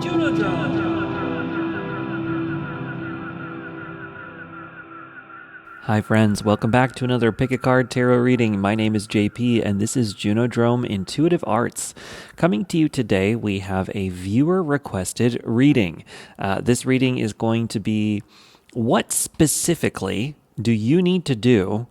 Hi friends, welcome back to another Pick a Card Tarot reading. My name is JP and this is Junodrome Intuitive Arts. Coming to you today, we have a viewer requested reading. This reading is going to be what specifically do you need to do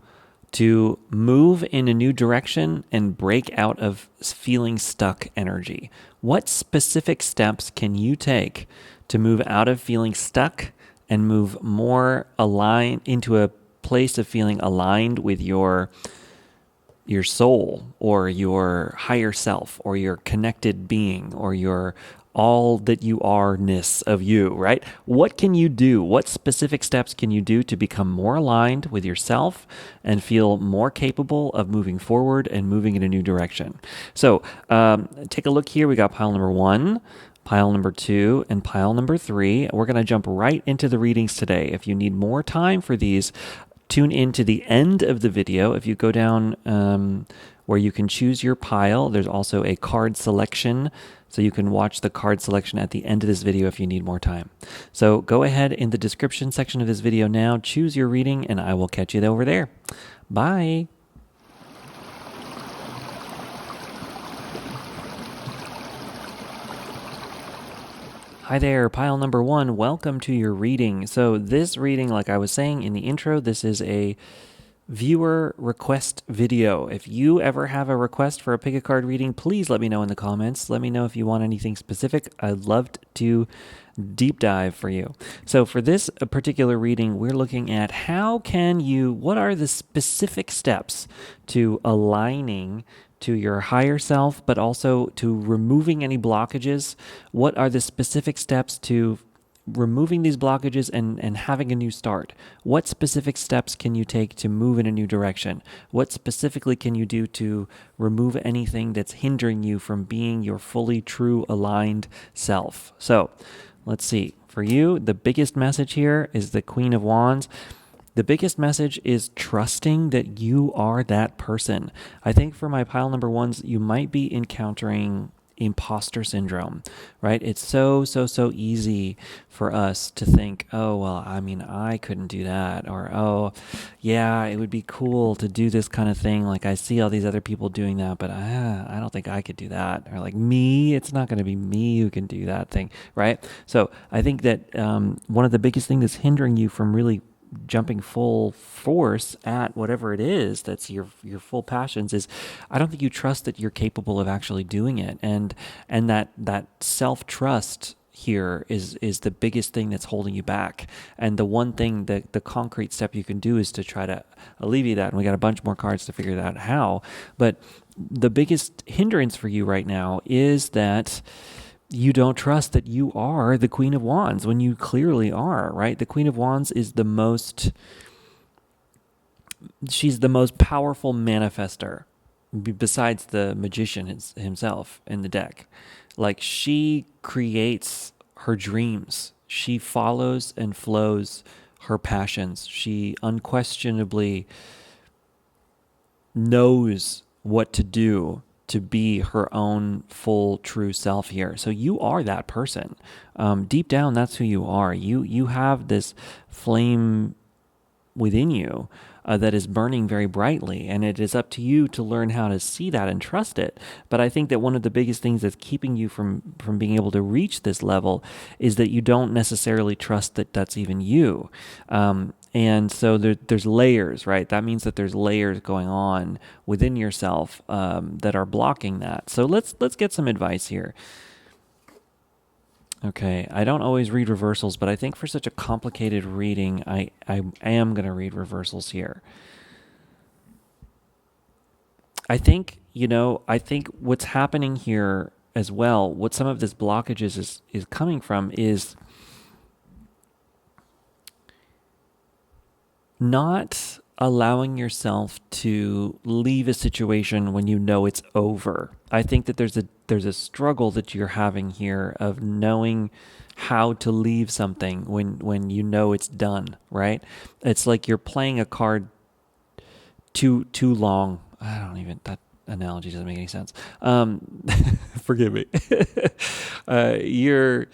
to move in a new direction and break out of feeling stuck energy? What specific steps can you take to move out of feeling stuck and move more aligned into a place of feeling aligned with your soul or your higher self or your connected being or your all that you are-ness of you, right? What can you do? What specific steps can you do to become more aligned with yourself and feel more capable of moving forward and moving in a new direction? So take a look here. We got pile number 1, pile number 2, and pile number 3. We're going to jump right into the readings today. If you need more time for these, tune in to the end of the video. If you go down where you can choose your pile, there's also a card selection, so you can watch the card selection at the end of this video if you need more time. So go ahead in the description section of this video now, choose your reading, and I will catch you over there. Bye. Hi there, pile number 1. Welcome to your reading. So this reading, like I was saying in the intro, this is a viewer request video. If you ever have a request for a pick a card reading, please let me know in the comments. Let me know if you want anything specific. I'd love to deep dive for you. So for this particular reading, we're looking at what are the specific steps to aligning to your higher self, but also to removing any blockages. What are the specific steps to removing these blockages and having a new start? What specific steps can you take to move in a new direction? What specifically can you do to remove anything that's hindering you from being your fully true aligned self? So let's see. For you, the biggest message here is the Queen of Wands. The biggest message is trusting that you are that person. I think for my pile number 1s, you might be encountering imposter syndrome, right? It's so easy for us to think, oh, well, I mean, I couldn't do that. Or, oh, yeah, it would be cool to do this kind of thing. Like I see all these other people doing that, but I don't think I could do that. Or like me, it's not going to be me who can do that thing, right? So I think that one of the biggest things that's hindering you from really jumping full force at whatever it is that's your full passions is I don't think you trust that you're capable of actually doing it, and that self-trust here is the biggest thing that's holding you back. And the one thing that the concrete step you can do is to try to alleviate that, and we got a bunch more cards to figure out how. But the biggest hindrance for you right now is that you don't trust that you are the Queen of Wands when you clearly are, right? The Queen of Wands is she's the most powerful manifester besides the magician himself in the deck. Like, she creates her dreams. She follows and flows her passions. She unquestionably knows what to do to be her own full true self here. So you are that person. Deep down, that's who you are. You have this flame within you that is burning very brightly, and it is up to you to learn how to see that and trust it. But I think that one of the biggest things that's keeping you from being able to reach this level is that you don't necessarily trust that that's even you. And so there's layers, right? That means that there's layers going on within yourself that are blocking that. So let's get some advice here. Okay, I don't always read reversals, but I think for such a complicated reading, I am going to read reversals here. I think what's happening here as well, what some of this blockages is coming from is not allowing yourself to leave a situation when you know it's over. I think that there's a struggle that you're having here of knowing how to leave something when you know it's done, right? It's like you're playing a card too long. analogy doesn't make any sense. Forgive me. You're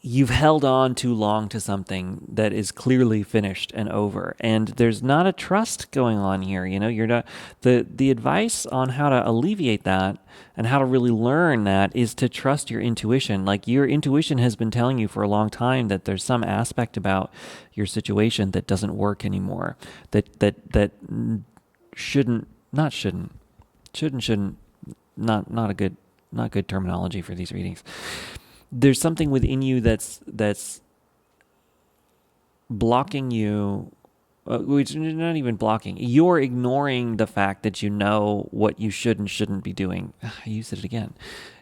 you've held on too long to something that is clearly finished and over, and there's not a trust going on here. You're not the advice on how to alleviate that and how to really learn that is to trust your intuition. Like, your intuition has been telling you for a long time that there's some aspect about your situation that doesn't work anymore, that shouldn't not shouldn't shouldn't not a good not good terminology for these readings. There's something within you that's blocking you, which is not even blocking. You're ignoring the fact that you know what you should and shouldn't be doing. I used it again.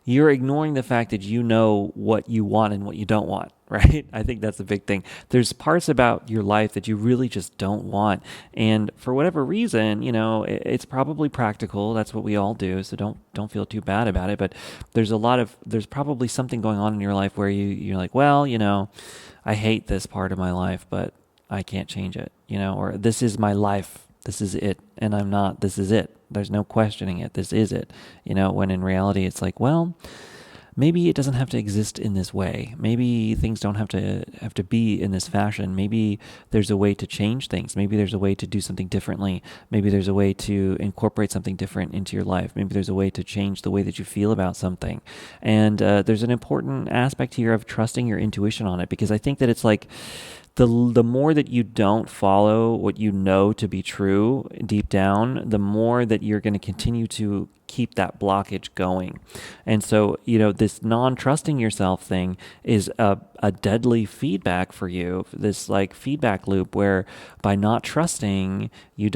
You're ignoring the fact that you know what you want and what you don't want, right? I think that's the big thing. There's parts about your life that you really just don't want. And for whatever reason, it's probably practical. That's what we all do. So don't feel too bad about it. But there's probably something going on in your life where you're like, well, I hate this part of my life, but I can't change it, or this is my life. This is it. And I'm not, this is it. There's no questioning it. This is it. When in reality, it's like, well, maybe it doesn't have to exist in this way. Maybe things don't have to be in this fashion. Maybe there's a way to change things. Maybe there's a way to do something differently. Maybe there's a way to incorporate something different into your life. Maybe there's a way to change the way that you feel about something. And there's an important aspect here of trusting your intuition on it, because I think that it's like, the more that you don't follow what you know to be true deep down, the more that you're going to continue to keep that blockage going. And so, this non-trusting yourself thing is a deadly feedback for you, this like feedback loop where by not trusting, you're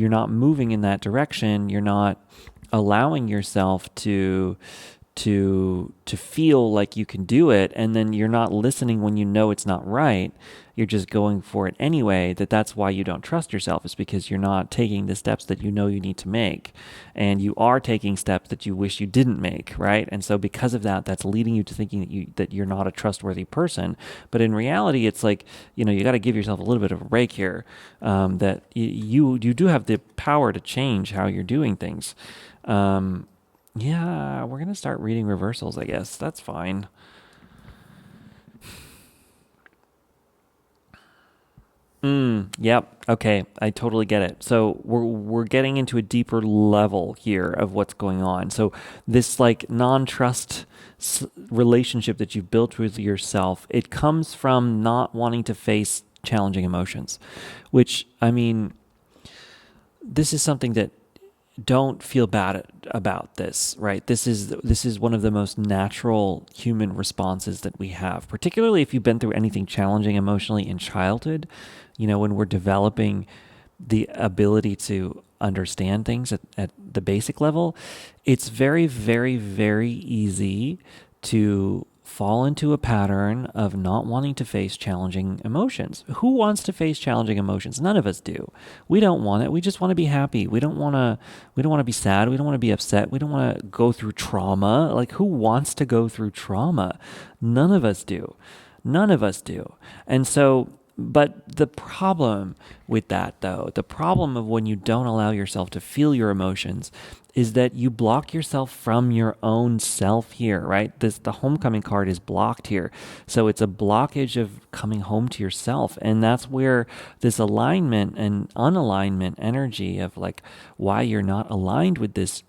not moving in that direction. You're not allowing yourself to feel like you can do it, and then you're not listening when you know it's not right. You're just going for it anyway. That's why you don't trust yourself, is because you're not taking the steps that you know you need to make, and you are taking steps that you wish you didn't make, right? And so because of that, that's leading you to thinking that you're not a trustworthy person. But in reality, it's like, you got to give yourself a little bit of a break here, that you do have the power to change how you're doing things. Yeah, we're going to start reading reversals, I guess. That's fine. Yep. Okay. I totally get it. So we're getting into a deeper level here of what's going on. So this like non-trust relationship that you've built with yourself, it comes from not wanting to face challenging emotions, which, I mean, this is something that don't feel bad about this, right? This is one of the most natural human responses that we have, particularly if you've been through anything challenging emotionally in childhood. When we're developing the ability to understand things at the basic level, it's very, very, very easy to fall into a pattern of not wanting to face challenging emotions. Who wants to face challenging emotions? None of us do. We don't want it. We just want to be happy. We don't want to be sad. We don't want to be upset. We don't want to go through trauma. Like, who wants to go through trauma? None of us do. None of us do. And so, but the problem with that, though, the problem of when you don't allow yourself to feel your emotions is that you block yourself from your own self here, right? The homecoming card is blocked here. So it's a blockage of coming home to yourself. And that's where this alignment and unalignment energy of like why you're not aligned with this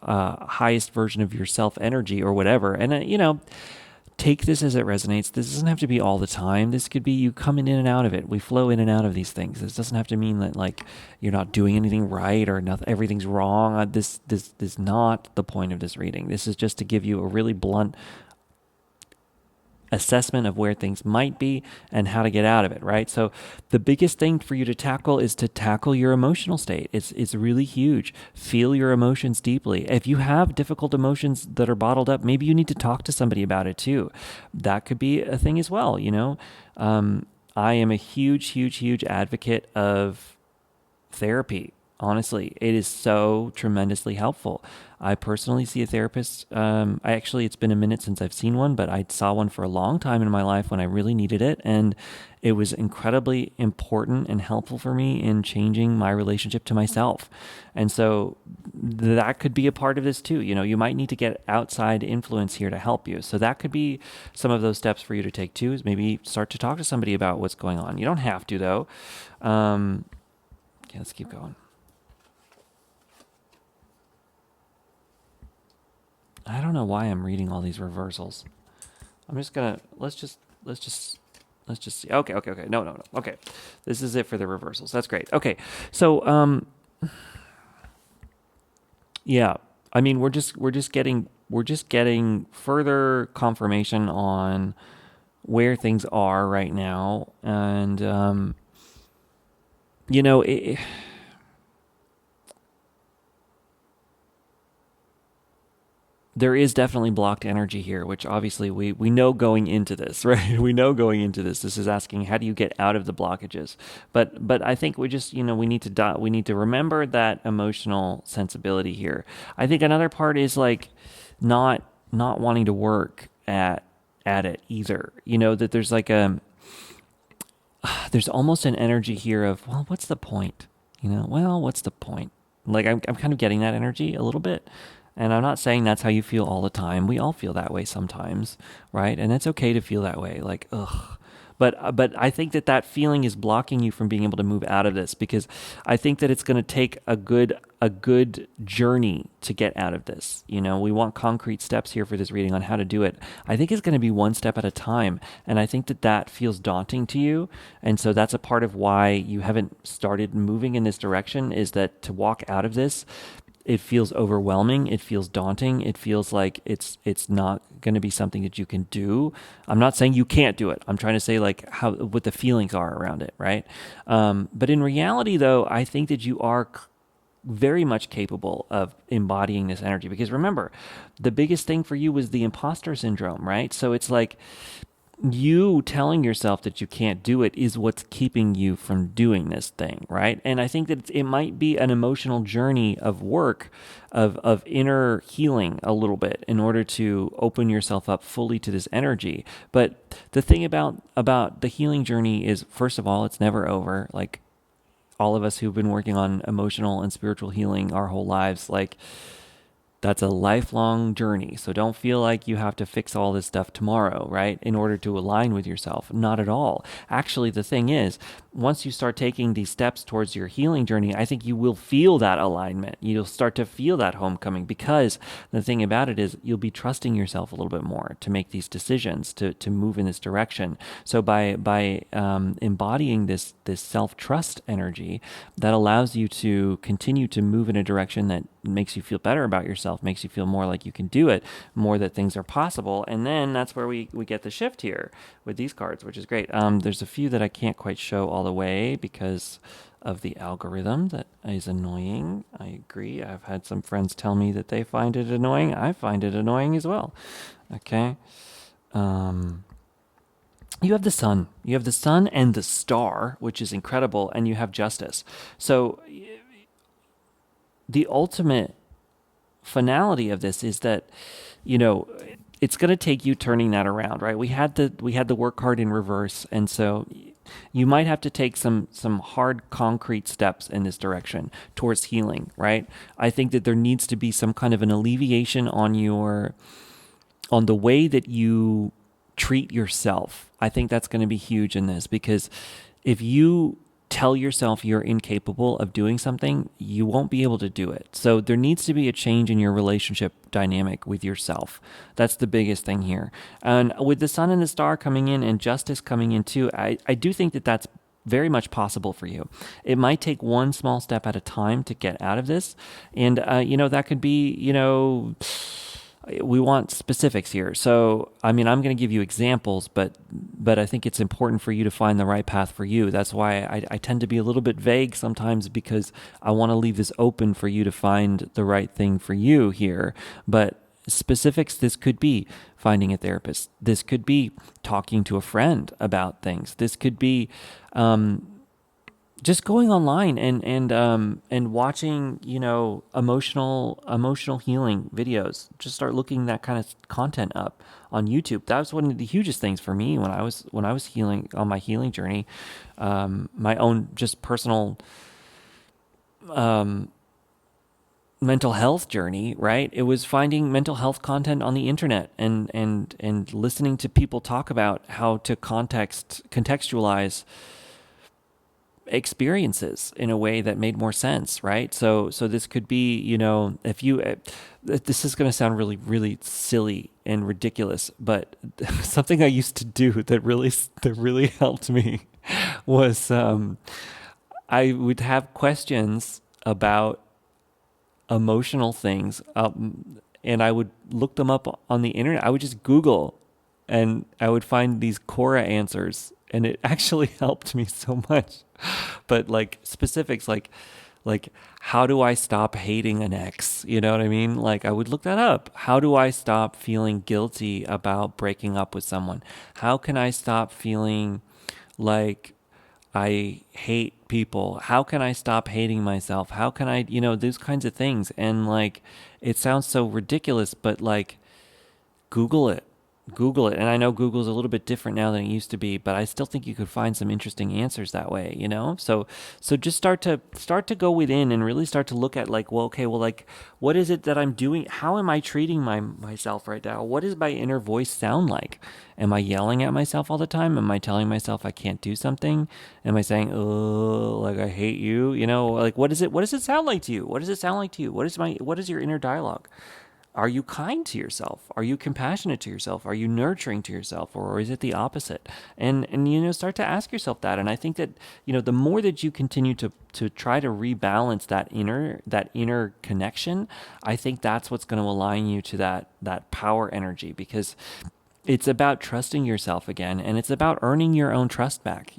highest version of yourself energy or whatever. And, take this as it resonates. This doesn't have to be all the time. This could be you coming in and out of it. We flow in and out of these things. This doesn't have to mean that like you're not doing anything right or nothing, everything's wrong. This is not the point of this reading. This is just to give you a really blunt assessment of where things might be and how to get out of it, right? So the biggest thing for you to tackle is to tackle your emotional state. It's really huge. Feel your emotions deeply. If you have difficult emotions that are bottled up, maybe you need to talk to somebody about it too. That could be a thing as well, I am a huge, huge, huge advocate of therapy. Honestly, it is so tremendously helpful. I personally see a therapist. It's been a minute since I've seen one, but I saw one for a long time in my life when I really needed it. And it was incredibly important and helpful for me in changing my relationship to myself. And so that could be a part of this too. You might need to get outside influence here to help you. So that could be some of those steps for you to take too, is maybe start to talk to somebody about what's going on. You don't have to though. Okay, let's keep going. I don't know why I'm reading all these reversals. I'm just gonna let's just see. Okay. No. Okay, this is it for the reversals. That's great. Okay, so yeah. I mean, we're just getting further confirmation on where things are right now, and you know it, there is definitely blocked energy here, which obviously we know going into this, right? We know going into this. This is asking, how do you get out of the blockages? But I think we just, we need to we need to remember that emotional sensibility here. I think another part is like not wanting to work at it either. That there's like there's almost an energy here of, well, what's the point? What's the point? Like I'm kind of getting that energy a little bit. And I'm not saying that's how you feel all the time. We all feel that way sometimes, right? And it's okay to feel that way, like, ugh. But I think that feeling is blocking you from being able to move out of this, because I think that it's going to take a good journey to get out of this. We want concrete steps here for this reading on how to do it. I think it's going to be one step at a time, and I think that feels daunting to you, and so that's a part of why you haven't started moving in this direction, is that to walk out of this, it feels overwhelming. It feels daunting. It feels like it's not going to be something that you can do. I'm not saying you can't do it. I'm trying to say like what the feelings are around it, right? But in reality, though, I think that you are very much capable of embodying this energy, because remember, the biggest thing for you was the imposter syndrome, right? So it's like, you telling yourself that you can't do it is what's keeping you from doing this thing, right? And I think that it might be an emotional journey of work, of inner healing a little bit, in order to open yourself up fully to this energy. But the thing about the healing journey is, first of all, it's never over. Like, all of us who've been working on emotional and spiritual healing our whole lives, like, that's a lifelong journey. So don't feel like you have to fix all this stuff tomorrow, right? In order to align with yourself. Not at all. Actually, the thing is, once you start taking these steps towards your healing journey, I think you will feel that alignment. You'll start to feel that homecoming, because the thing about it is, you'll be trusting yourself a little bit more to make these decisions, to move in this direction. So by embodying this self-trust energy, that allows you to continue to move in a direction that makes you feel better about yourself, makes you feel more like you can do it, more that things are possible. And then that's where we get the shift here with these cards, which is great. There's a few that I can't quite show all the way because of the algorithm that is annoying. I agree. I've had some friends tell me that they find it annoying. I find it annoying as well. Okay. You have the sun. You have the sun and the star, which is incredible, and you have justice. So the ultimate finality of this is that, it's going to take you turning that around, right? We had the work hard in reverse, and so you might have to take some hard concrete steps in this direction towards healing, right? I think that there needs to be some kind of an alleviation on the way that you treat yourself. I think that's going to be huge in this, because if you tell yourself you're incapable of doing something, you won't be able to do it. So there needs to be a change in your relationship dynamic with yourself. That's the biggest thing here. And with the sun and the star coming in and justice coming in too, I do think that that's very much possible for you. It might take one small step at a time to get out of this. And, that could be, we want specifics here. So, I'm going to give you examples, but I think it's important for you to find the right path for you. That's why I tend to be a little bit vague sometimes, because I want to leave this open for you to find the right thing for you here. But specifics, this could be finding a therapist. This could be talking to a friend about things. This could be, just going online and watching, emotional healing videos. Just start looking that kind of content up on YouTube. That was one of the hugest things for me when I was healing on my healing journey. My own just personal mental health journey, right? It was finding mental health content on the internet and listening to people talk about how to contextualize experiences in a way that made more sense, right? So this could be, if you this is going to sound really really silly and ridiculous, but something I used to do that really helped me was I would have questions about emotional things, and I would look them up on the internet. I would just Google, and I would find these Quora answers, and it actually helped me so much. But like specifics, like how do I stop hating an ex? You know what I mean? Like I would look that up. How do I stop feeling guilty about breaking up with someone? How can I stop feeling like I hate people? How can I stop hating myself? How can I, those kinds of things? And like, it sounds so ridiculous, but like, Google it. Google it. And I know Google's a little bit different now than it used to be, but I still think you could find some interesting answers that way, So just start to go within and really start to look at like, well, okay, well, like, what is it that I'm doing? How am I treating myself right now? What does my inner voice sound like? Am I yelling at myself all the time? Am I telling myself I can't do something? Am I saying, "Oh, like I hate you"? Like what does it sound like to you? What does it sound like to you? What is your inner dialogue? Are you kind to yourself? Are you compassionate to yourself? Are you nurturing to yourself, or is it the opposite? And start to ask yourself that. And I think that the more that you continue to try to rebalance that inner connection, I think that's what's going to align you to that power energy, because it's about trusting yourself again, and it's about earning your own trust back.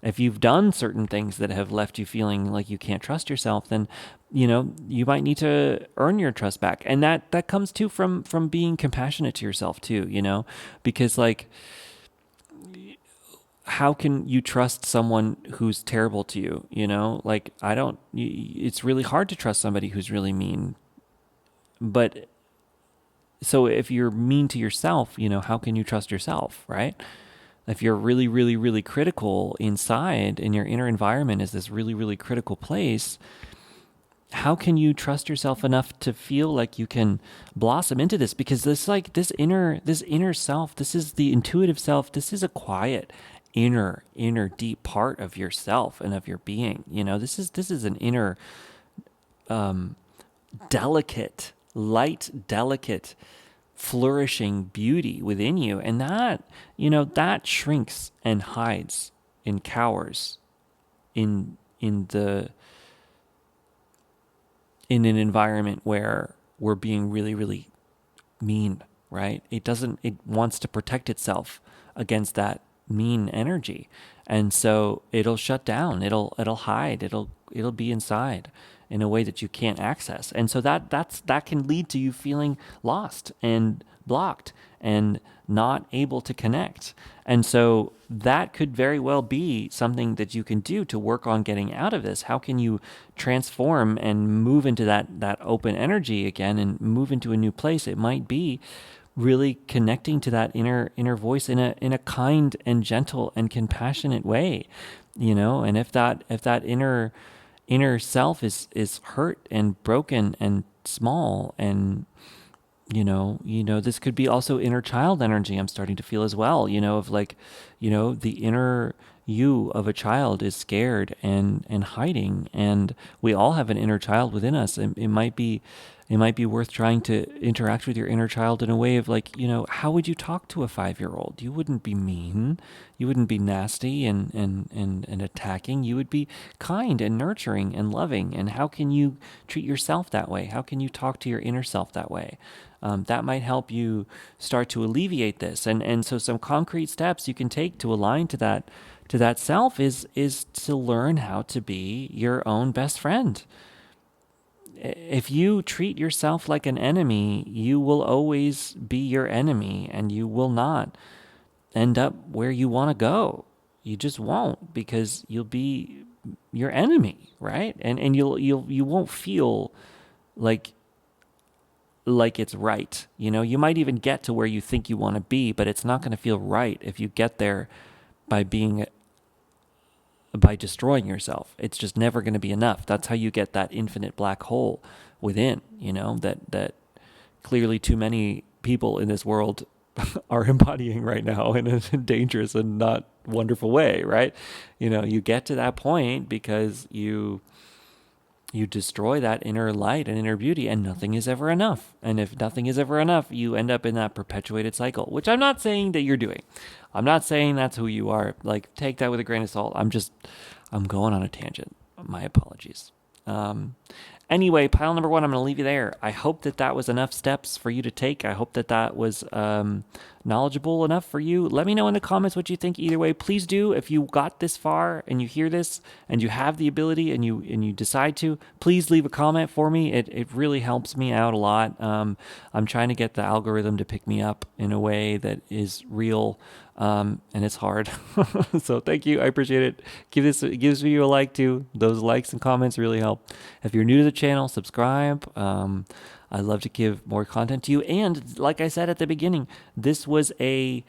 If you've done certain things that have left you feeling like you can't trust yourself, then you might need to earn your trust back. And that comes too from being compassionate to yourself too, because like, how can you trust someone who's terrible to you? Like, it's really hard to trust somebody who's really mean. But so if you're mean to yourself, how can you trust yourself, right? If you're really, really, really critical inside, and your inner environment is this really, really critical place, how can you trust yourself enough to feel like you can blossom into this? Because this inner self, this is the intuitive self. This is a quiet, inner deep part of yourself and of your being. This is an inner, delicate, light, delicate, flourishing beauty within you. And that shrinks and hides and cowers in an environment where we're being really, really mean, right? It wants to protect itself against that mean energy. And so it'll shut down, it'll hide, it'll be inside in a way that you can't access. And so that can lead to you feeling lost and blocked and not able to connect. And so that could very well be something that you can do to work on getting out of this. How can you transform and move into that open energy again and move into a new place? It might be really connecting to that inner voice in a kind and gentle and compassionate way, and if that inner self is hurt and broken and small, and this could be also inner child energy I'm starting to feel as well, of like, the inner you of a child is scared and hiding, and we all have an inner child within us. It might be worth trying to interact with your inner child in a way of like, how would you talk to a 5-year-old? You wouldn't be mean. You wouldn't be nasty and attacking. You would be kind and nurturing and loving. And how can you treat yourself that way? How can you talk to your inner self that way? That might help you start to alleviate this. And so some concrete steps you can take to align to that self is to learn how to be your own best friend. If you treat yourself like an enemy, you will always be your enemy, and you will not end up where you want to go. You just won't, because you'll be your enemy, right? And you won't feel like it's right. You might even get to where you think you want to be, but it's not going to feel right if you get there by destroying yourself. It's just never going to be enough. That's how you get that infinite black hole within, that clearly too many people in this world are embodying right now in a dangerous and not wonderful way, right? You get to that point because you destroy that inner light and inner beauty, and nothing is ever enough. And if nothing is ever enough, you end up in that perpetuated cycle, which I'm not saying that you're doing. I'm not saying that's who you are. Like, take that with a grain of salt. I'm going on a tangent. My apologies. Anyway, pile number 1, I'm going to leave you there. I hope that was enough steps for you to take. I hope that was knowledgeable enough for you. Let me know in the comments what you think either way. Please do. If you got this far and you hear this and you have the ability and you decide to, please leave a comment for me. It really helps me out a lot. I'm trying to get the algorithm to pick me up in a way that is real. And it's hard. So thank you. I appreciate it. Give this video a like too. Those likes and comments really help. If you're new to the channel, subscribe. I'd love to give more content to you. And like I said at the beginning, this was a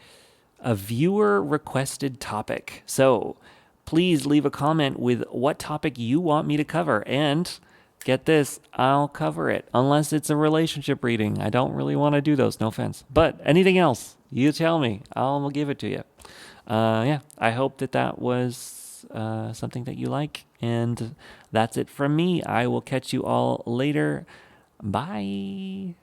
viewer requested topic. So please leave a comment with what topic you want me to cover. And get this, I'll cover it unless it's a relationship reading. I don't really want to do those, no offense. But anything else, you tell me. I'll give it to you. I hope that was something that you like. And that's it from me. I will catch you all later. Bye.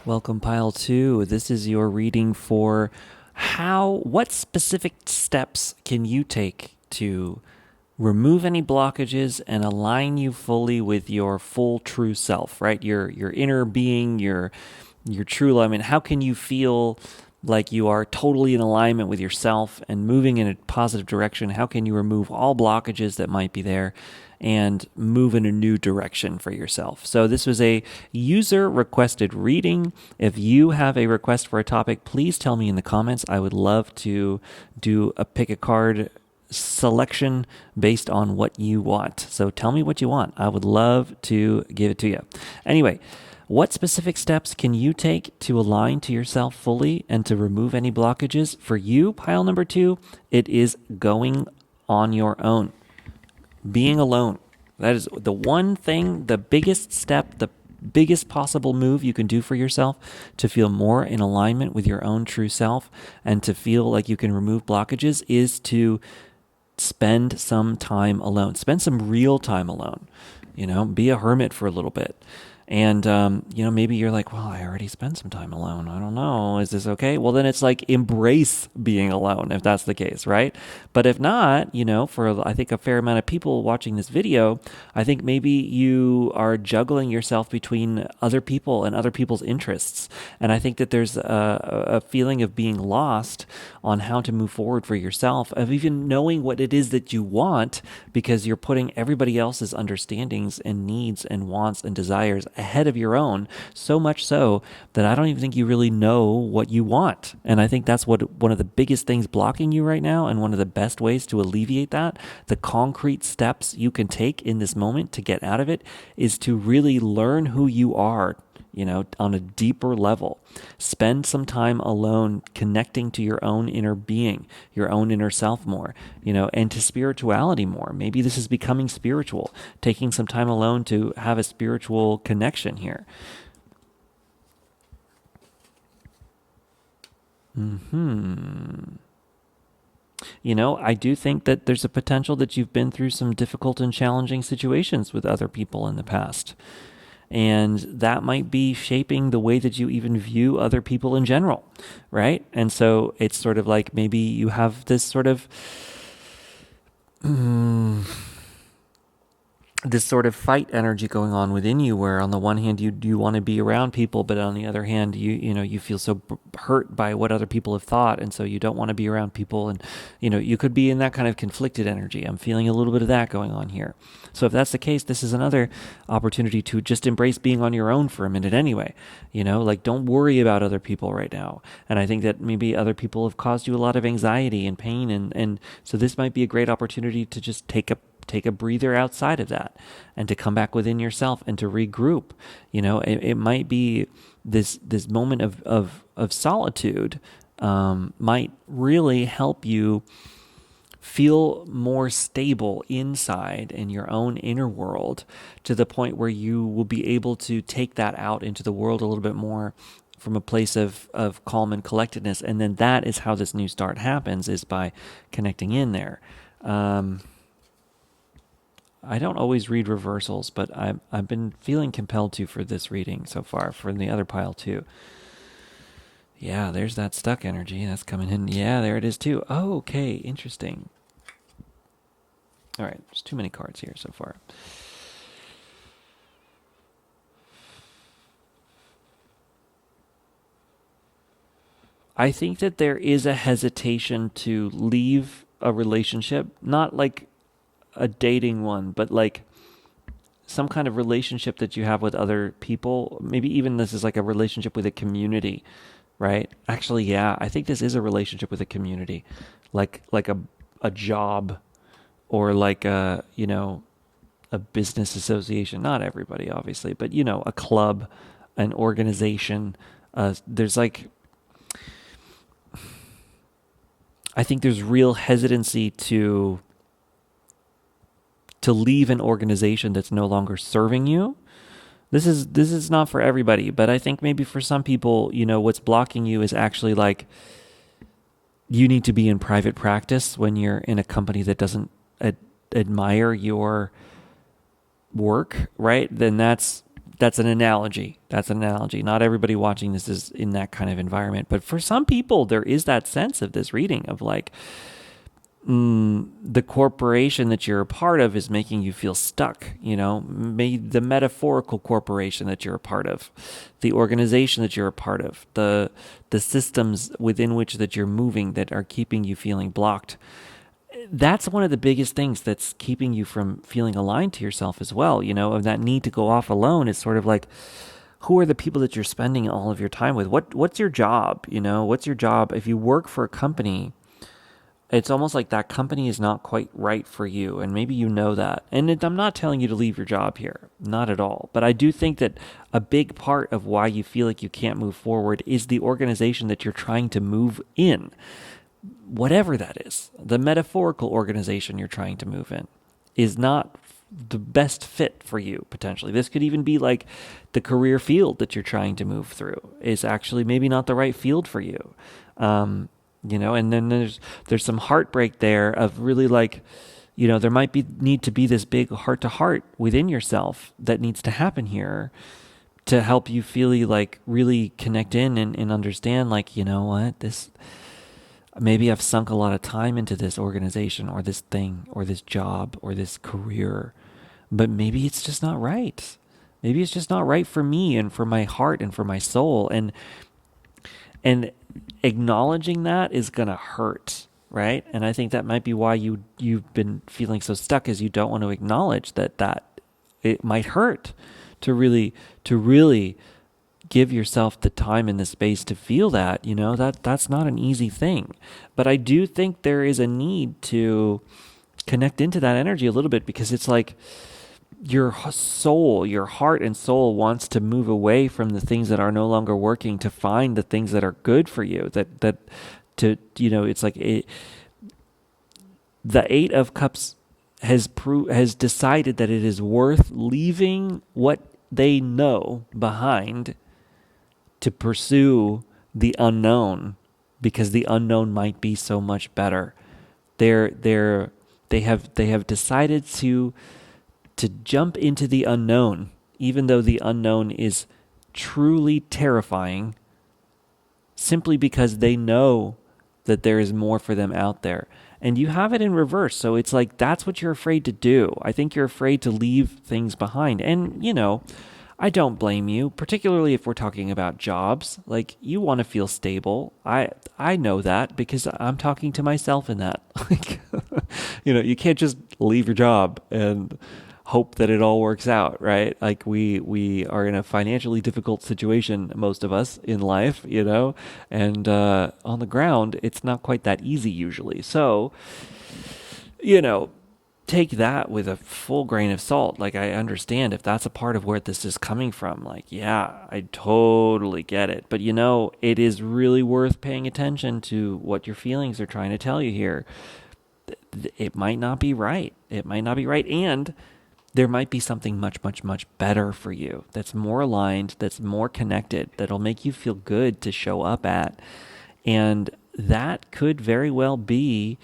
Welcome, Pile 2. This is your reading for what specific steps can you take to remove any blockages and align you fully with your full true self, right? Your inner being, your true alignment. How can you feel like you are totally in alignment with yourself and moving in a positive direction? How can you remove all blockages that might be there and move in a new direction for yourself? So this was a user requested reading. If you have a request for a topic, please tell me in the comments. I would love to do a pick a card selection based on what you want. So tell me what you want. I would love to give it to you. Anyway, what specific steps can you take to align to yourself fully and to remove any blockages? For you, pile number 2, it is going on your own. Being alone. That is the one thing, the biggest step, the biggest possible move you can do for yourself to feel more in alignment with your own true self and to feel like you can remove blockages is to spend some time alone. Spend some real time alone. Be a hermit for a little bit. And, maybe you're like, well, I already spent some time alone. I don't know. Is this okay? Well, then it's like embrace being alone if that's the case, right? But if not, for I think a fair amount of people watching this video, I think maybe you are juggling yourself between other people and other people's interests. And I think that there's a feeling of being lost on how to move forward for yourself, of even knowing what it is that you want, because you're putting everybody else's understandings and needs and wants and desires ahead of your own, so much so that I don't even think you really know what you want. And I think that's one of the biggest things blocking you right now, and one of the best ways to alleviate that, the concrete steps you can take in this moment to get out of it, is to really learn who you are, on a deeper level. Spend some time alone connecting to your own inner being, your own inner self more, and to spirituality more. Maybe this is becoming spiritual, taking some time alone to have a spiritual connection here. I do think that there's a potential that you've been through some difficult and challenging situations with other people in the past. And that might be shaping the way that you even view other people in general, right? And so it's sort of like maybe you have this sort of this sort of fight energy going on within you, where on the one hand you want to be around people, but on the other hand you feel so hurt by what other people have thought, and so you don't want to be around people, and you could be in that kind of conflicted energy. I'm feeling a little bit of that going on here. So if that's the case, this is another opportunity to just embrace being on your own for a minute anyway. Like, don't worry about other people right now. And I think that maybe other people have caused you a lot of anxiety and pain, and so this might be a great opportunity to just take a breather outside of that, and to come back within yourself and to regroup. It might be this moment of solitude might really help you feel more stable inside in your own inner world, to the point where you will be able to take that out into the world a little bit more from a place of calm and collectedness. And then that is how this new start happens, is by connecting in there. I don't always read reversals, but I've been feeling compelled to for this reading so far, from the other pile too. Yeah, there's that stuck energy that's coming in. Yeah, there it is too. Oh, okay, interesting. All right, there's too many cards here so far. I think that there is a hesitation to leave a relationship, not like a dating one, but like some kind of relationship that you have with other people. Maybe even this is like a relationship with a community, right? Actually, yeah, I think this is a relationship with a community, like a job, or like a business association. Not everybody, obviously, but a club, an organization. There's like, I think there's real hesitancy to leave an organization that's no longer serving you. This is not for everybody, but I think maybe for some people, what's blocking you is actually like, you need to be in private practice when you're in a company that doesn't admire your work, right? Then that's an analogy. That's an analogy. Not everybody watching this is in that kind of environment, but for some people, there is that sense of this reading of like, the corporation that you're a part of is making you feel stuck. The metaphorical corporation that you're a part of, the organization that you're a part of, the systems within which that you're moving that are keeping you feeling blocked. That's one of the biggest things that's keeping you from feeling aligned to yourself as well. Of that need to go off alone is sort of like, who are the people that you're spending all of your time with? What's your job? What's your job? If you work for a company, it's almost like that company is not quite right for you, and maybe you know that. And I'm not telling you to leave your job here, not at all. But I do think that a big part of why you feel like you can't move forward is the organization that you're trying to move in. Whatever that is, the metaphorical organization you're trying to move in is not the best fit for you, potentially. This could even be like the career field that you're trying to move through is actually maybe not the right field for you. And then there's some heartbreak there of really like, there might need to be this big heart to heart within yourself that needs to happen here to help you feel like really connect in and understand, like, maybe I've sunk a lot of time into this organization or this thing or this job or this career, but maybe it's just not right. Maybe it's just not right for me and for my heart and for my soul. And acknowledging that is going to hurt, right? And I think that might be why you've been feeling so stuck, is you don't want to acknowledge that it might hurt to really give yourself the time and the space to feel that. That's not an easy thing. But I do think there is a need to connect into that energy a little bit, because it's like your soul, your heart and soul wants to move away from the things that are no longer working to find the things that are good for you. It's like the Eight of Cups has decided that it is worth leaving what they know behind to pursue the unknown, because the unknown might be so much better. They have decided to jump into the unknown, even though the unknown is truly terrifying, simply because they know that there is more for them out there. and you have it in reverse. So it's like that's what you're afraid to do. I think you're afraid to leave things behind. And, I don't blame you, particularly if we're talking about jobs. Like, you want to feel stable. I know that because I'm talking to myself in that. Like, you can't just leave your job and hope that it all works out, right? Like, we are in a financially difficult situation, most of us in life, and on the ground, it's not quite that easy usually. So, you know, take that with a full grain of salt. Like, I understand if that's a part of where this is coming from. Like, yeah, I totally get it. But it is really worth paying attention to what your feelings are trying to tell you here. It might not be right. It might not be right. And there might be something much, much, much better for you that's more aligned, that's more connected, that'll make you feel good to show up at. And that could very well be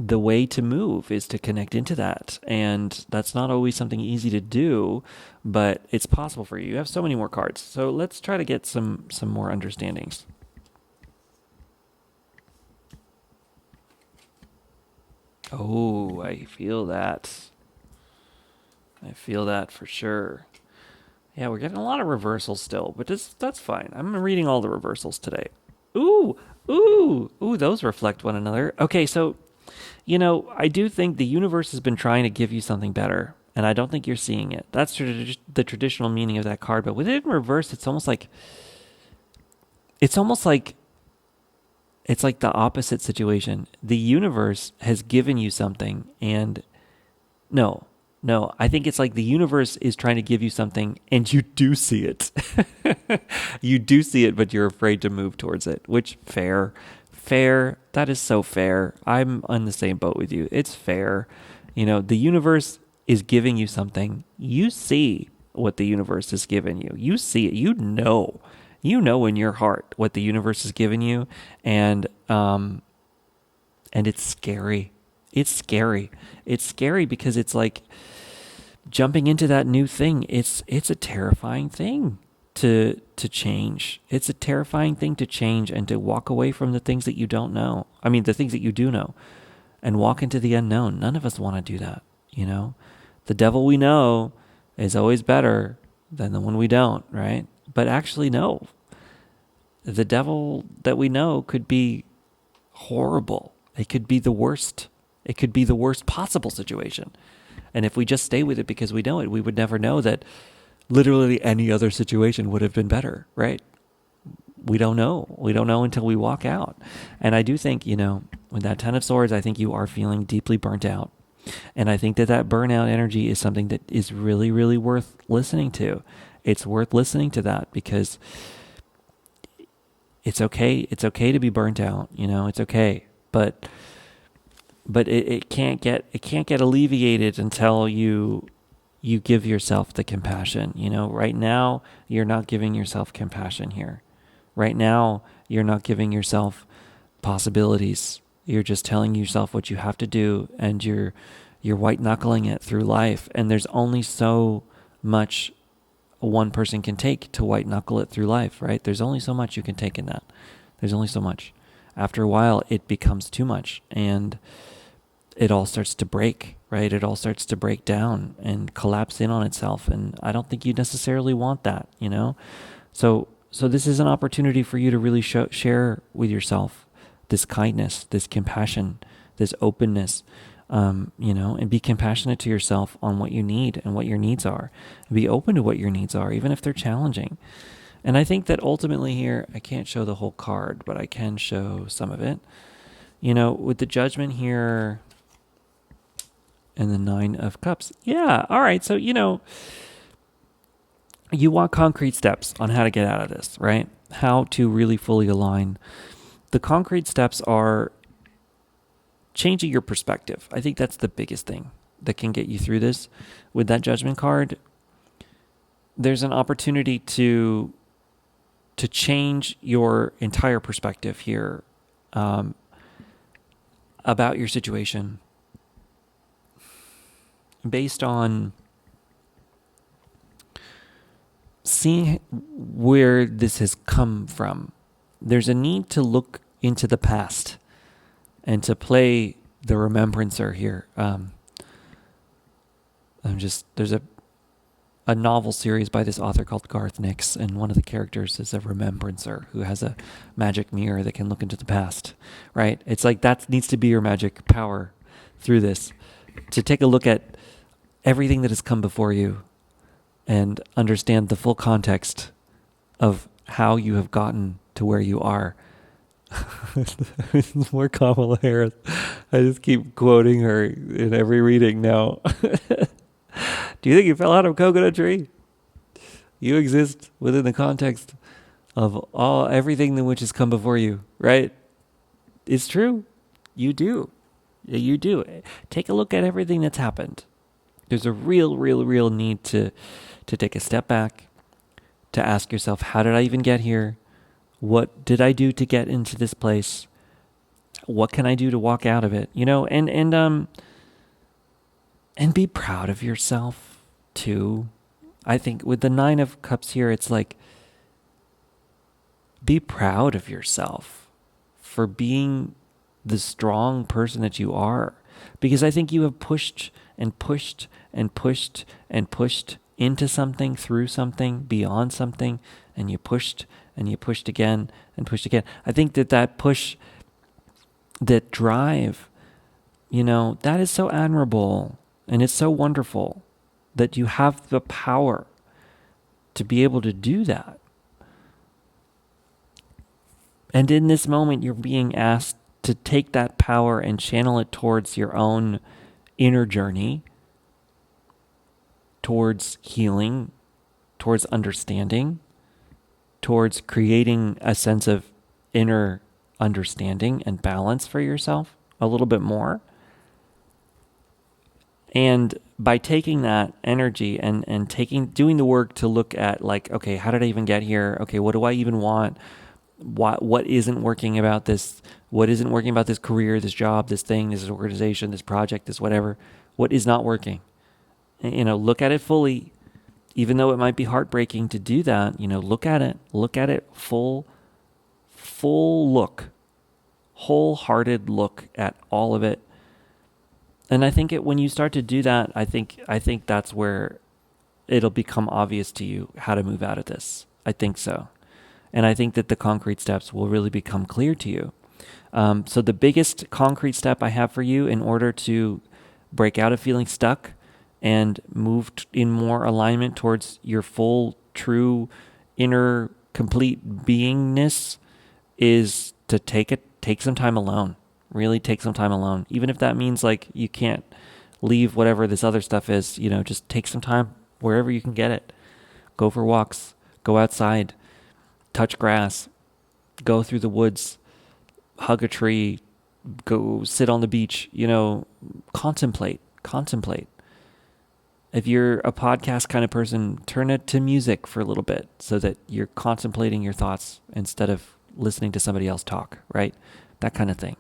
the way to move, is to connect into that. And that's not always something easy to do, but it's possible for you. You have so many more cards. So let's try to get some more understandings. Oh, I feel that. I feel that for sure. Yeah, we're getting a lot of reversals still, but that's fine. I'm reading all the reversals today. Ooh, those reflect one another. Okay, so I do think the universe has been trying to give you something better, and I don't think you're seeing it. That's the traditional meaning of that card. But with it in reverse, it's almost like it's like the opposite situation. The universe has given you something, and no, I think it's like the universe is trying to give you something, and you do see it. You do see it, but you're afraid to move towards it. Which fair. That is so fair. I'm on the same boat with you. It's fair. The universe is giving you something. You see what the universe has given you. You see it. You know in your heart what the universe has given you, and it's scary. It's scary. It's scary because it's like jumping into that new thing. It's a terrifying thing to change. It's a terrifying thing to change and to walk away from the things that you don't know. I mean, the things that you do know, and walk into the unknown. None of us want to do that. The devil we know is always better than the one we don't, right? But actually, no. The devil that we know could be horrible. It could be the worst. It could be the worst possible situation. And if we just stay with it because we know it, we would never know that literally any other situation would have been better, right? We don't know. We don't know until we walk out. And I do think, with that Ten of Swords, I think you are feeling deeply burnt out. And I think that burnout energy is something that is really, really worth listening to. It's worth listening to that because it's okay. It's okay to be burnt out. It's okay. But it can't get alleviated until you give yourself the compassion. Right now you're not giving yourself compassion here. Right now you're not giving yourself possibilities. You're just telling yourself what you have to do, and you're white knuckling it through life. And there's only so much one person can take to white knuckle it through life, right? There's only so much you can take in that. There's only so much. After a while, it becomes too much, and it all starts to break, right? It all starts to break down and collapse in on itself. And I don't think you necessarily want that, So this is an opportunity for you to really share with yourself this kindness, this compassion, this openness, and be compassionate to yourself on what you need and what your needs are. Be open to what your needs are, even if they're challenging. And I think that ultimately here, I can't show the whole card, but I can show some of it. With the Judgment here and the Nine of Cups. Yeah, all right. So, you want concrete steps on how to get out of this, right? How to really fully align. The concrete steps are changing your perspective. I think that's the biggest thing that can get you through this. With that Judgment card, there's an opportunity to change your entire perspective here about your situation based on seeing where this has come from. There's a need to look into the past And to play the remembrancer here, there's a novel series by this author called Garth Nix, and one of the characters is a remembrancer who has a magic mirror that can look into the past, right? It's like that needs to be your magic power through this, to take a look at everything that has come before you and understand the full context of how you have gotten to where you are. More Kamala Harris. I just keep quoting her in every reading now. Do you think you fell out of a coconut tree? You exist within the context of everything which has come before you, right? It's true. You do. You do. Take a look at everything that's happened. There's a real need to take a step back, to ask yourself, how did I even get here? What did I do to get into this place? What can I do to walk out of it? And be proud of yourself too. I think with the 9 of Cups here, it's like, be proud of yourself for being the strong person that you are. Because I think you have pushed and pushed and pushed and pushed into something, through something, beyond something, and you pushed again and pushed again. I think that push, that drive, that is so admirable, and it's so wonderful that you have the power to be able to do that. And in this moment, you're being asked to take that power and channel it towards your own inner journey, towards healing, towards understanding, towards creating a sense of inner understanding and balance for yourself a little bit more. And by taking that energy and doing the work to look at, like, okay, how did I even get here? Okay, what do I even want? What isn't working about this? What isn't working about this career, this job, this thing, this organization, this project, this whatever? What is not working? Look at it fully, even though it might be heartbreaking to do that. Look at it full look, wholehearted look at all of it. And I think when you start to do that, I think that's where it'll become obvious to you how to move out of this. I think so. And I think that the concrete steps will really become clear to you. So the biggest concrete step I have for you in order to break out of feeling stuck and move in more alignment towards your full, true, inner, complete beingness is to take some time alone. Really take some time alone. Even if that means like you can't leave whatever this other stuff is, just take some time wherever you can get it. Go for walks, go outside, touch grass, go through the woods, hug a tree, go sit on the beach, contemplate. If you're a podcast kind of person, turn it to music for a little bit so that you're contemplating your thoughts instead of listening to somebody else talk, right? That kind of thing.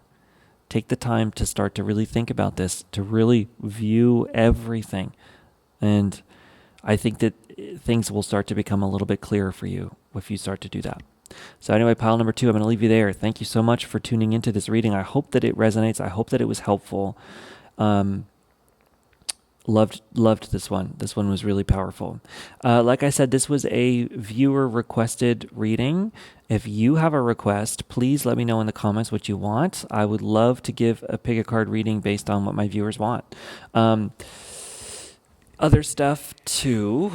Take the time to start to really think about this, to really view everything. And I think that things will start to become a little bit clearer for you if you start to do that. So anyway, pile number 2, I'm going to leave you there. Thank you so much for tuning into this reading. I hope that it resonates. I hope that it was helpful. Loved this one. This one was really powerful. Like I said, this was a viewer requested reading. If you have a request, please let me know in the comments what you want. I would love to give a pick a card reading based on what my viewers want. Other stuff too.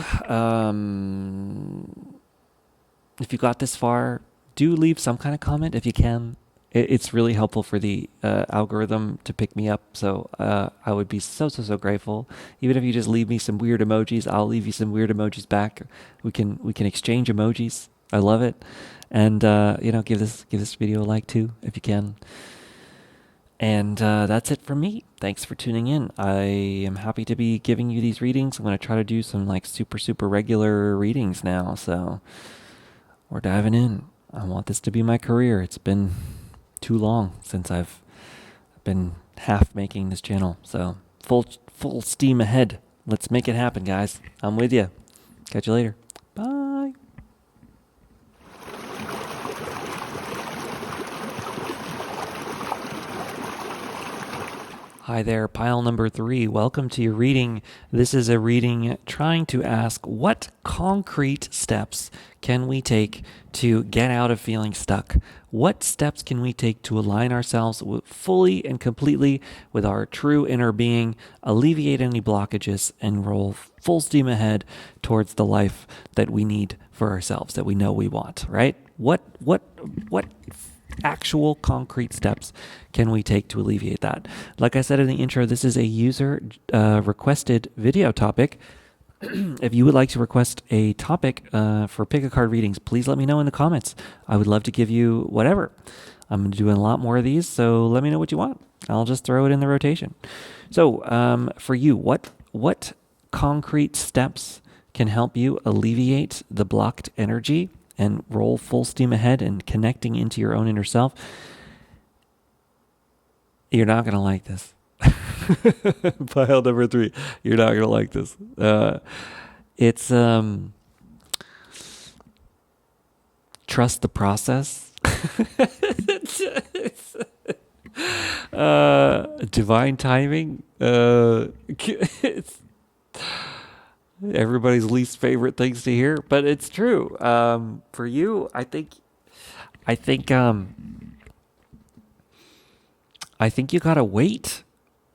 If you got this far, do leave some kind of comment if you can. It's really helpful for the algorithm to pick me up. So I would be so grateful. Even if you just leave me some weird emojis, I'll leave you some weird emojis back. We can exchange emojis. I love it. And give this video a like too if you can. And that's it from me. Thanks for tuning in. I am happy to be giving you these readings. I'm going to try to do some like super regular readings now. So we're diving in. I want this to be my career. It's been too long since I've been half making this channel. So full steam ahead. Let's make it happen, guys. I'm with you. Catch you later. Bye. Hi there, pile number 3. Welcome to your reading. This is a reading trying to ask what concrete steps can we take to get out of feeling stuck? What steps can we take to align ourselves fully and completely with our true inner being, alleviate any blockages, and roll full steam ahead towards the life that we need for ourselves, that we know we want, right? What actual concrete steps can we take to alleviate that? Like I said in the intro, this is a user requested video topic. If you would like to request a topic for pick a card readings, please let me know in the comments. I would love to give you whatever. I'm doing a lot more of these, so let me know what you want. I'll just throw it in the rotation. So for you, what concrete steps can help you alleviate the blocked energy and roll full steam ahead and connecting into your own inner self? You're not going to like this. Pile number 3. You're not going to like this. It's trust the process. Divine timing. It's everybody's least favorite things to hear, but it's true. For you, I think you gotta wait.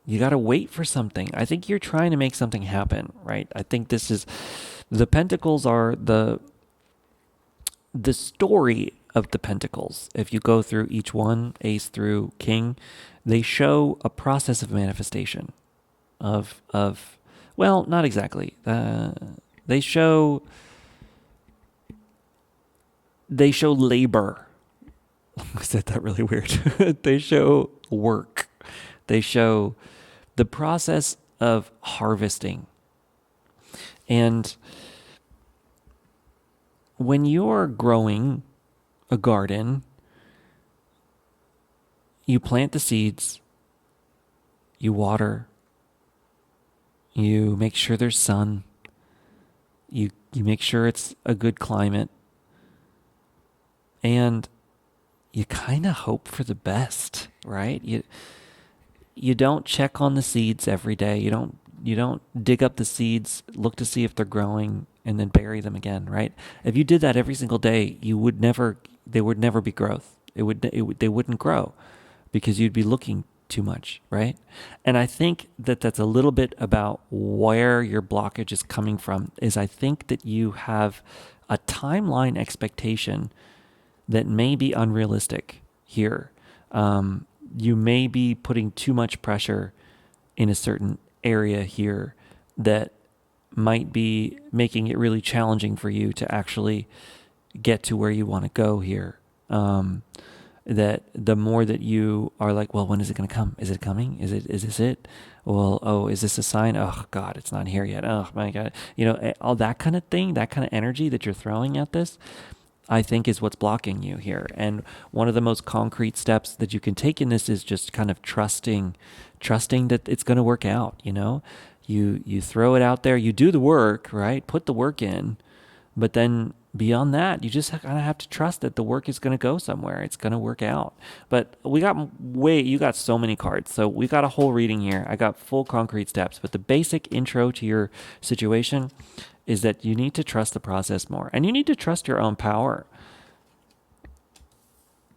You gotta wait for something. I think you're trying to make something happen, right? I think this is the Pentacles are the story of the Pentacles. If you go through each one, Ace through King, they show a process of manifestation of well, not exactly. They show labor. I said that really weird. They show work. They show the process of harvesting. And when you're growing a garden, you plant the seeds, you water, you make sure there's sun, you make sure it's a good climate, and you kind of hope for the best, right? You don't check on the seeds every day. You don't dig up the seeds, look to see if they're growing, and then bury them again, right? If you did that every single day, there would never be growth. They wouldn't grow because you'd be looking too much, right? And I think that that's a little bit about where your blockage is coming from. Is I think that you have a timeline expectation that may be unrealistic here. You may be putting too much pressure in a certain area here that might be making it really challenging for you to actually get to where you want to go here. That the more that you are like, well, when is it going to come? Is it coming? Is this it? Well, oh, is this a sign? Oh God, it's not here yet. Oh my God. All that kind of thing, that kind of energy that you're throwing at this, I think is what's blocking you here. And one of the most concrete steps that you can take in this is just kind of trusting that it's going to work out. You throw it out there, you do the work, right? Put the work in, but then beyond that, you just kind of have to trust that the work is going to go somewhere. It's going to work out. But you got so many cards. So we got a whole reading here. I got full concrete steps, but the basic intro to your situation is that you need to trust the process more, and you need to trust your own power.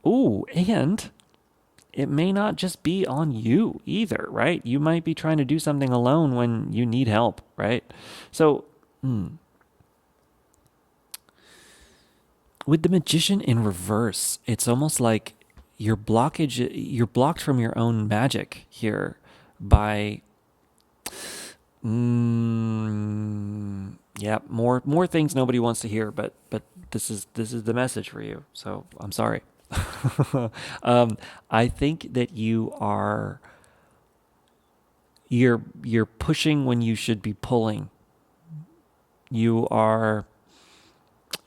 Ooh, and it may not just be on you either, right? You might be trying to do something alone when you need help, right? So, with the Magician in reverse, it's almost like you're blocked from your own magic here by yeah, more things nobody wants to hear, but this is the message for you. So I'm sorry. I think that you're pushing when you should be pulling.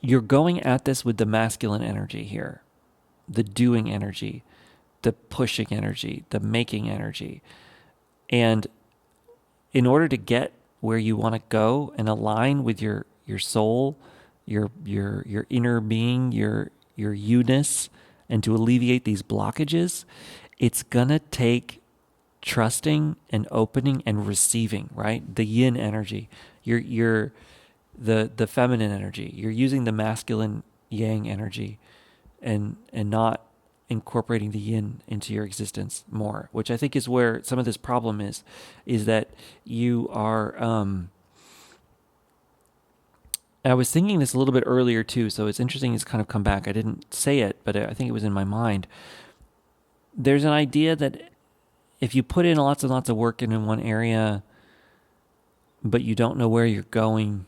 You're going at this with the masculine energy here, the doing energy, the pushing energy, the making energy. And in order to get where you want to go and align with your soul, your inner being, your you-ness, and to alleviate these blockages, it's going to take trusting and opening and receiving, right? The yin energy. You're the feminine energy. You're using the masculine yang energy and not incorporating the yin into your existence more, which I think is where some of this problem is that you are I was thinking this a little bit earlier too, so it's interesting it's kind of come back. I didn't say it, but I think it was in my mind. There's an idea that if you put in lots and lots of work in one area, but you don't know where you're going,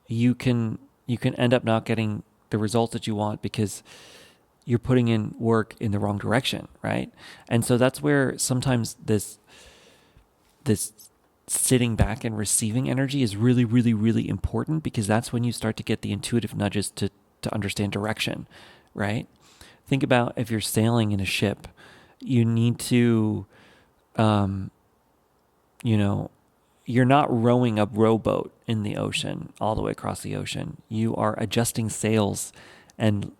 you can end up not getting the results that you want because you're putting in work in the wrong direction, right? And so that's where sometimes this sitting back and receiving energy is really, really, really important, because that's when you start to get the intuitive nudges to understand direction, right? Think about if you're sailing in a ship, you need to, you're not rowing a rowboat in the ocean all the way across the ocean. You are adjusting sails and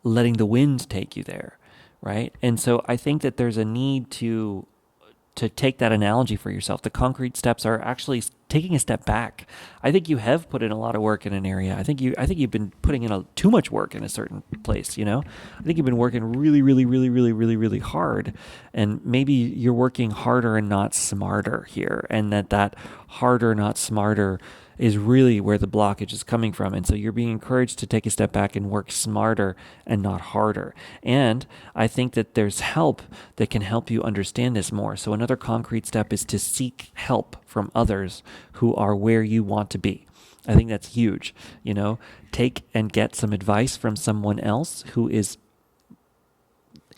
letting the wind take you there, right? And so I think that there's a need to take that analogy for yourself. The concrete steps are actually taking a step back. I think you have put in a lot of work in an area. I think you've been putting in too much work in a certain place, I think you've been working really, really, really, really, really, really hard. And maybe you're working harder and not smarter here. And that harder, not smarter is really where the blockage is coming from. And so you're being encouraged to take a step back and work smarter and not harder. And I think that there's help that can help you understand this more. So another concrete step is to seek help from others who are where you want to be. I think that's huge. Take and get some advice from someone else who is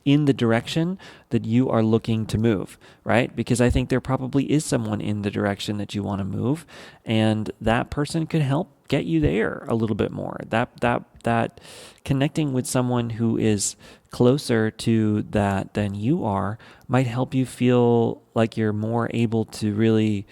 in the direction that you are looking to move, right? Because I think there probably is someone in the direction that you want to move, and that person could help get you there a little bit more. That connecting with someone who is closer to that than you are might help you feel like you're more able to really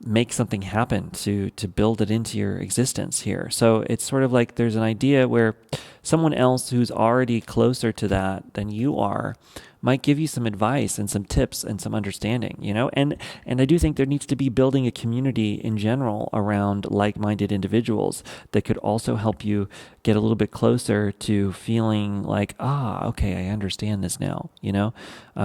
make something happen, to build it into your existence here. So it's sort of like there's an idea where someone else who's already closer to that than you are might give you some advice and some tips and some understanding, and I do think there needs to be building a community in general around like-minded individuals that could also help you get a little bit closer to feeling like, okay, I understand this now,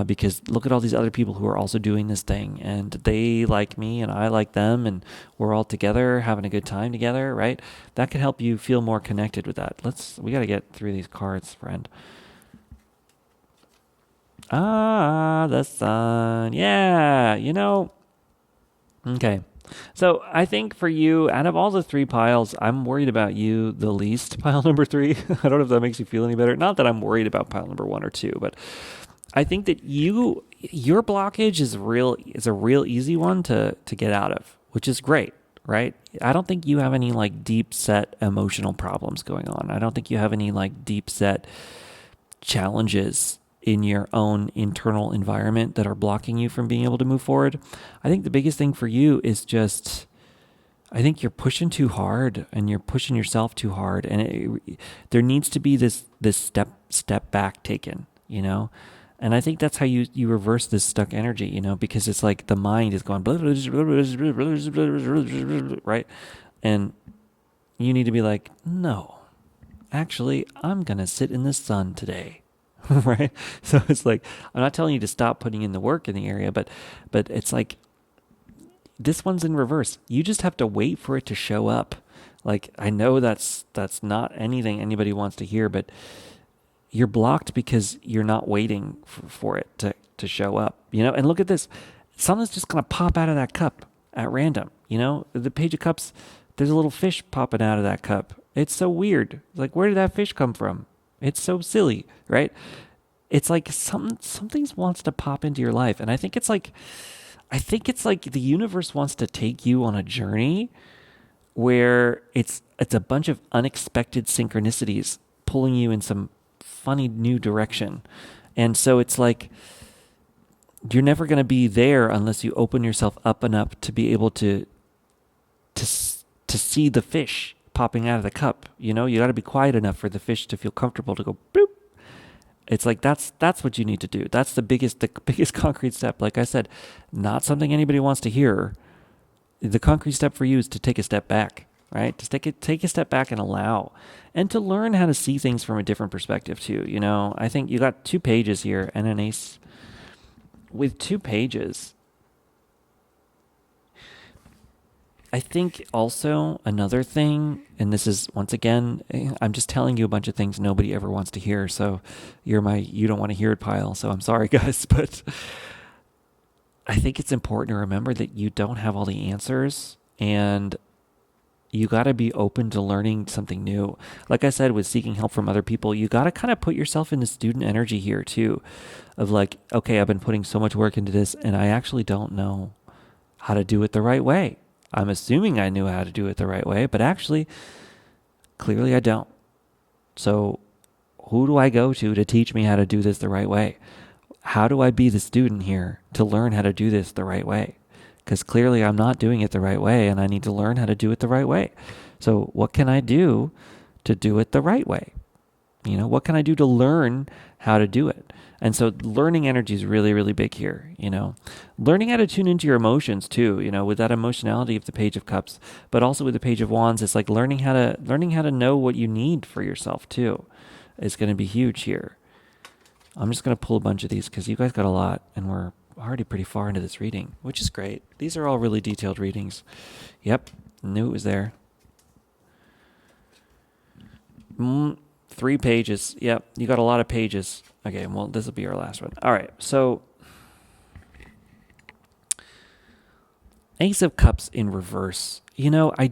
because look at all these other people who are also doing this thing, and they like me and I like them, and we're all together having a good time together, right? That could help you feel more connected with that. We got to get through these cards, friend. The sun. Yeah, Okay. So I think for you, out of all the three piles, I'm worried about you the least, pile number 3. I don't know if that makes you feel any better. Not that I'm worried about pile number 1 or 2, but I think that your blockage is a real easy one to get out of, which is great, right? I don't think you have any deep set emotional problems going on. I don't think you have any deep set challenges in your own internal environment that are blocking you from being able to move forward. I think the biggest thing for you is just, I think you're pushing too hard and you're pushing yourself too hard. And there needs to be this step back taken, And I think that's how you reverse this stuck energy, because it's like the mind is going, right? And you need to be like, no, actually, I'm going to sit in the sun today. Right? So it's like, I'm not telling you to stop putting in the work in the area, but it's like, this one's in reverse. You just have to wait for it to show up. I know that's not anything anybody wants to hear, but you're blocked because you're not waiting for it to show up, and look at this. Something's just going to pop out of that cup at random, the Page of Cups, there's a little fish popping out of that cup. It's so weird. Where did that fish come from? It's so silly, right? It's like something wants to pop into your life. And I think it's like the universe wants to take you on a journey where it's a bunch of unexpected synchronicities pulling you in some funny new direction. And so it's like, you're never going to be there unless you open yourself up enough to be able to see the fish popping out of the cup. You got to be quiet enough for the fish to feel comfortable to go boop. It's like that's what you need to do. That's the biggest concrete step. Like I said, not something anybody wants to hear. The concrete step for you is to take a step back, right? To take a step back and allow, and to learn how to see things from a different perspective too. I think you got 2 pages here and an ace with 2 pages. I think also another thing, and this is once again, I'm just telling you a bunch of things nobody ever wants to hear. So you don't want to hear it pile. So I'm sorry guys, but I think it's important to remember that you don't have all the answers, and you got to be open to learning something new. Like I said, with seeking help from other people, you got to kind of put yourself into student energy here too, of like, okay, I've been putting so much work into this and I actually don't know how to do it the right way. I'm assuming I knew how to do it the right way, but actually, clearly I don't. So who do I go to teach me how to do this the right way? How do I be the student here to learn how to do this the right way? Because clearly I'm not doing it the right way, and I need to learn how to do it the right way. So what can I do to do it the right way? What can I do to learn how to do it? And so learning energy is really, really big here, Learning how to tune into your emotions too, with that emotionality of the Page of Cups, but also with the Page of Wands, it's like learning how to know what you need for yourself too is going to be huge here. I'm just going to pull a bunch of these because you guys got a lot and we're already pretty far into this reading, which is great. These are all really detailed readings. Yep, knew it was there. 3 pages. Yep, you got a lot of pages. Okay, well, this will be our last one. All right, so Ace of Cups in reverse. I know I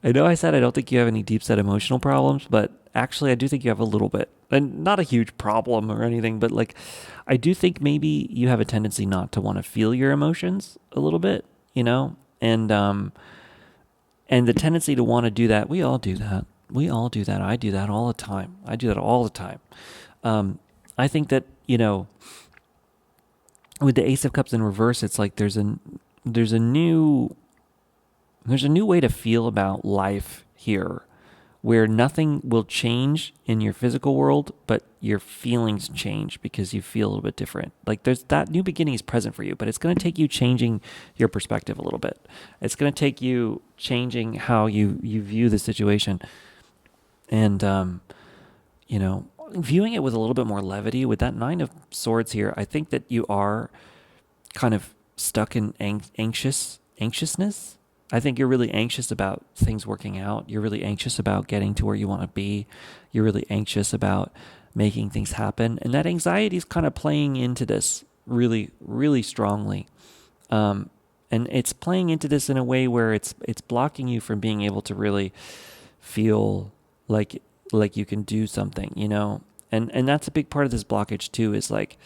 I know I said I don't think you have any deep set emotional problems, but actually I do think you have a little bit. And not a huge problem or anything, but like I do think maybe you have a tendency not to want to feel your emotions a little bit, and the tendency to want to do that, we all do that. I do that all the time. I think that, with the Ace of Cups in reverse, it's like there's a new way to feel about life here, where nothing will change in your physical world, but your feelings change because you feel a little bit different. Like there's that new beginning is present for you, but it's going to take you changing your perspective a little bit. It's going to take you changing how you view the situation, and viewing it with a little bit more levity. With that 9 of Swords here, I think that you are kind of stuck in anxiousness. I think you're really anxious about things working out. You're really anxious about getting to where you want to be. You're really anxious about making things happen. And that anxiety is kind of playing into this really, really strongly. And it's playing into this in a way where it's blocking you from being able to really feel like you can do something, And that's a big part of this blockage too, is like,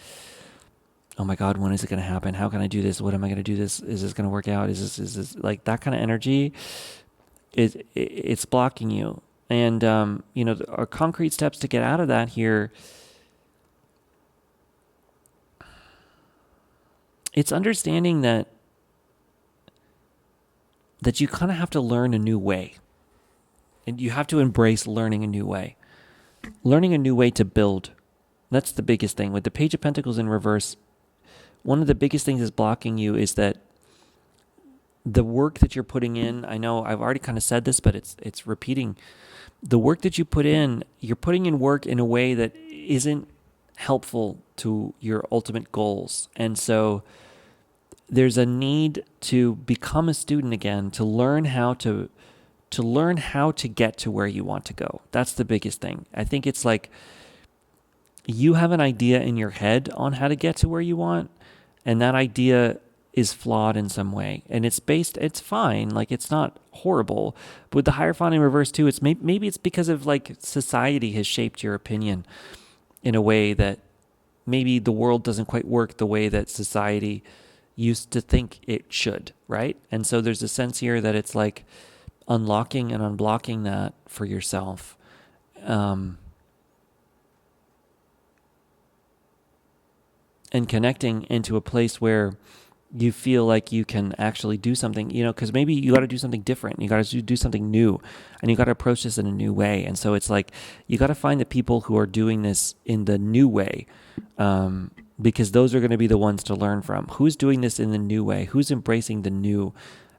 oh my God, when is it going to happen? How can I do this? What am I going to do this? Is this going to work out? Is this like that kind of energy? It's blocking you. And, our concrete steps to get out of that here, it's understanding that you kind of have to learn a new way. And you have to embrace learning a new way. Learning a new way to build. That's the biggest thing. With the Page of Pentacles in reverse, one of the biggest things that's blocking you is that the work that you're putting in, I know I've already kind of said this, but it's repeating. The work that you put in, you're putting in work in a way that isn't helpful to your ultimate goals. And so there's a need to become a student again, to learn how to get to where you want to go. That's the biggest thing. I think it's like you have an idea in your head on how to get to where you want, and that idea is flawed in some way. And it's fine, like it's not horrible. But with the Hierophant in reverse too, it's maybe it's because of like society has shaped your opinion in a way that maybe the world doesn't quite work the way that society used to think it should, right? And so there's a sense here that it's like unlocking and unblocking that for yourself. And connecting into a place where you feel like you can actually do something, because maybe you got to do something different. You got to do something new, and you got to approach this in a new way. And so it's like you got to find the people who are doing this in the new way, because those are going to be the ones to learn from. Who's doing this in the new way? Who's embracing the new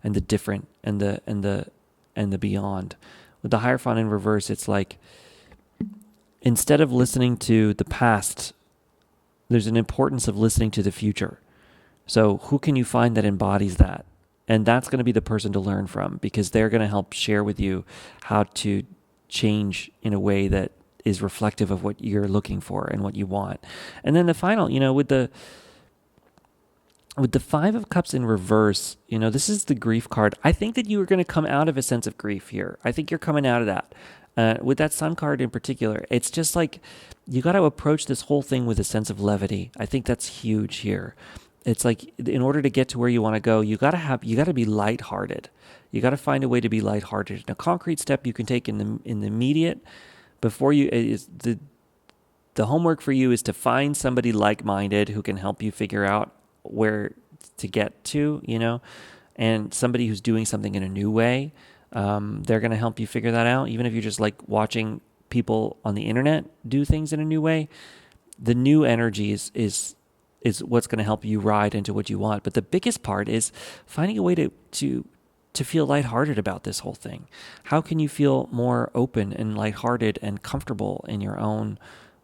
and the different and the beyond? With the Hierophant in reverse, it's like instead of listening to the past, there's an importance of listening to the future. So who can you find that embodies that? And that's going to be the person to learn from, because they're going to help share with you how to change in a way that is reflective of what you're looking for and what you want. And then the final, with the Five of Cups in reverse, this is the grief card. I think that you are going to come out of a sense of grief here. I think you're coming out of that. With that Sun card in particular, it's just like you got to approach this whole thing with a sense of levity. I think that's huge here. It's like in order to get to where you want to go, you got to be lighthearted. You got to find a way to be lighthearted. A concrete step you can take in the immediate before you is the homework for you is to find somebody like-minded who can help you figure out where to get to, and somebody who's doing something in a new way. They're going to help you figure that out. Even if you're just like watching people on the internet do things in a new way, the new energy is what's going to help you ride into what you want. But the biggest part is finding a way to feel lighthearted about this whole thing. How can you feel more open and lighthearted and comfortable in your own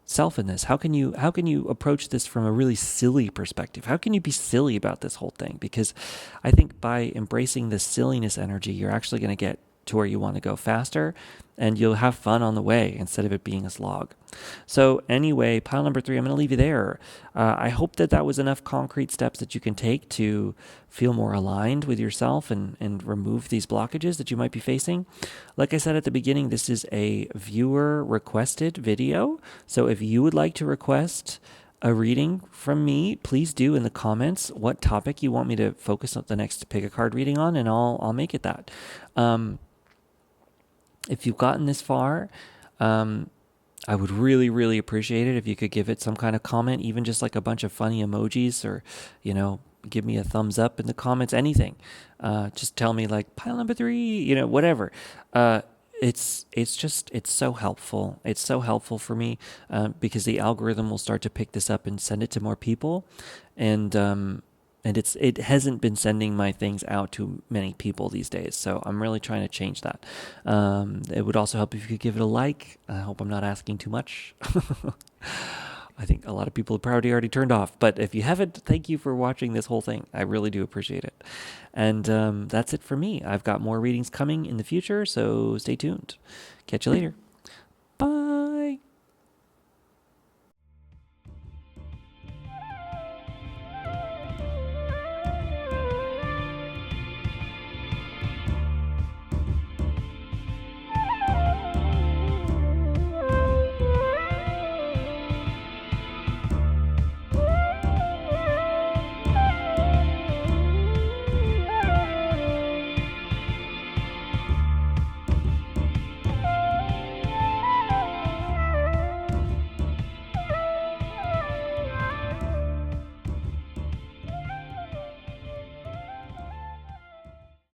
self in this? How can you approach this from a really silly perspective? How can you be silly about this whole thing? Because I think by embracing this silliness energy, you're actually going to get to where you want to go faster, and you'll have fun on the way instead of it being a slog. So anyway, pile number 3, I'm going to leave you there. I hope that was enough concrete steps that you can take to feel more aligned with yourself and remove these blockages that you might be facing. Like I said at the beginning, this is a viewer requested video. So if you would like to request a reading from me, please do in the comments what topic you want me to focus on the next pick a card reading on, and I'll make it that. If you've gotten this far, I would really, really appreciate it if you could give it some kind of comment, even just like a bunch of funny emojis, or, give me a thumbs up in the comments, anything. Just tell me like pile number 3, whatever. It's so helpful. It's so helpful for me, because the algorithm will start to pick this up and send it to more people. And it hasn't been sending my things out to many people these days, so I'm really trying to change that. It would also help if you could give it a like. I hope I'm not asking too much. I think a lot of people have probably already turned off, but if you haven't, thank you for watching this whole thing. I really do appreciate it. And that's it for me. I've got more readings coming in the future, so stay tuned. Catch you later.